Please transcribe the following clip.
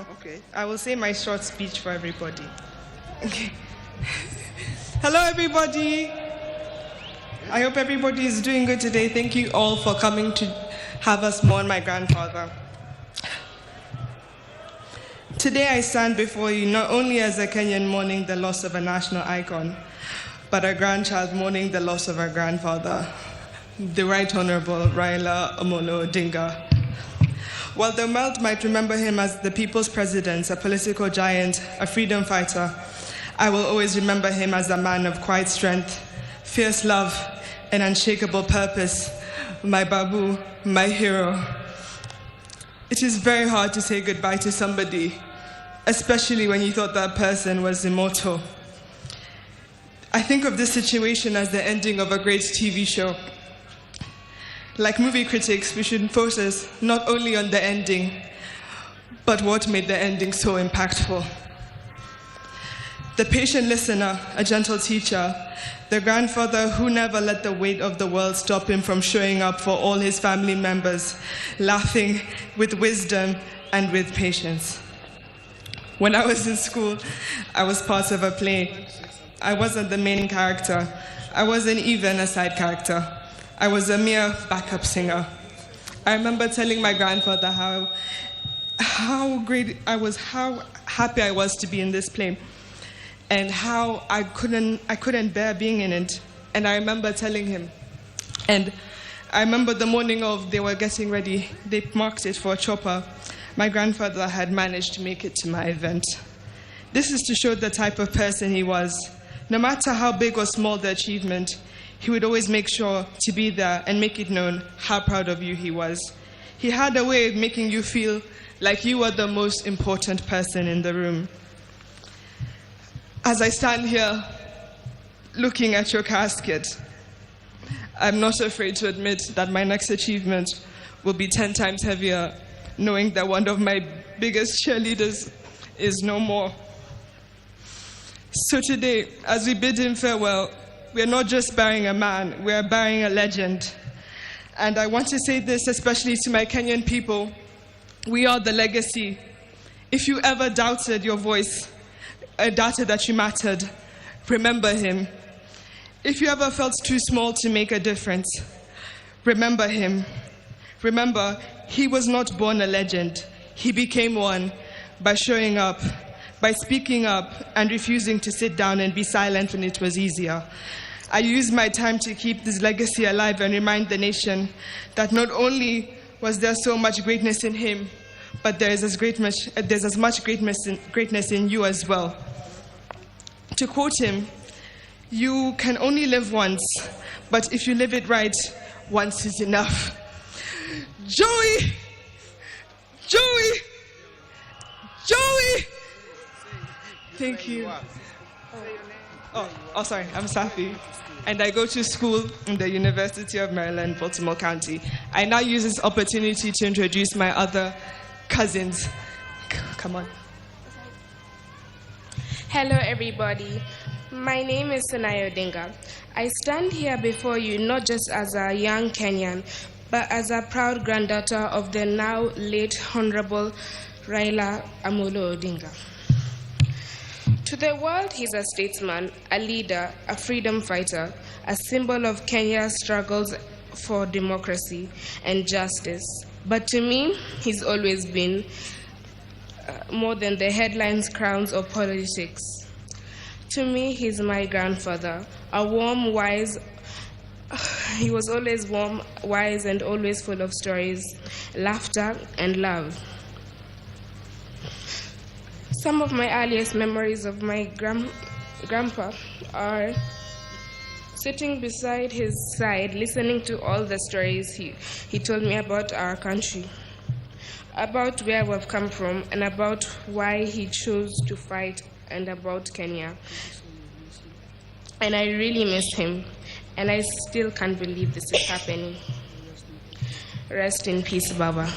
Okay. I will say my short speech for everybody. Okay. Hello, everybody. I hope everybody is doing good today. Thank you all for coming to have us mourn my grandfather. Today I stand before you not only as a Kenyan mourning the loss of a national icon, but a grandchild mourning the loss of our grandfather, the Right Honorable Raila Odinga. While the world might remember him as the people's president, a political giant, a freedom fighter, I will always remember him as a man of quiet strength, fierce love, and unshakable purpose, my babu, my hero. It is very hard to say goodbye to somebody, especially when you thought that person was immortal. I think of this situation as the ending of a great TV show. Like movie critics, we should focus not only on the ending, but what made the ending so impactful. The patient listener, a gentle teacher, the grandfather who never let the weight of the world stop him from showing up for all his family members, laughing with wisdom and with patience. When I was in school, I was part of a play. I wasn't the main character. I wasn't even a side character. I was a mere backup singer. I remember telling my grandfather how great I was, how happy I was to be in this play, and how I couldn't bear being in it. And I remember telling him. And I remember the morning of they were getting ready, they marked it for a chopper. My grandfather had managed to make it to my event. This is to show the type of person he was. No matter how big or small the achievement, he would always make sure to be there and make it known how proud of you he was. He had a way of making you feel like you were the most important person in the room. As I stand here looking at your casket, I'm not afraid to admit that my next achievement will be 10 times heavier, knowing that one of my biggest cheerleaders is no more. So today, as we bid him farewell, we're not just burying a man, we're burying a legend. And I want to say this especially to my Kenyan people. We are the legacy. If you ever doubted your voice, doubted that you mattered, remember him. If you ever felt too small to make a difference, remember him. Remember, he was not born a legend. He became one by showing up, by speaking up and refusing to sit down and be silent when it was easier. I used my time to keep this legacy alive and remind the nation that not only was there so much greatness in him, but there's as much greatness in you as well. To quote him, you can only live once, but if you live it right, once is enough. Joey! Joey! Joey! Thank you. Oh, sorry, I'm Safi. And I go to school in the University of Maryland, Baltimore County. I now use this opportunity to introduce my other cousins. Come on. Hello, everybody. My name is Raila Odinga. I stand here before you not just as a young Kenyan, but as a proud granddaughter of the now late Honorable Raila Odinga. To the world, he's a statesman, a leader, a freedom fighter, a symbol of Kenya's struggles for democracy and justice. But to me, he's always been more than the headlines, crowns, or politics. To me, he's my grandfather, a warm, wise. He was always warm, wise, and always full of stories, laughter, and love. Some of my earliest memories of my grandpa are sitting beside his side, listening to all the stories he told me about our country, about where we've come from, and about why he chose to fight, and about Kenya. And I really miss him, and I still can't believe this is happening. Rest in peace, Baba.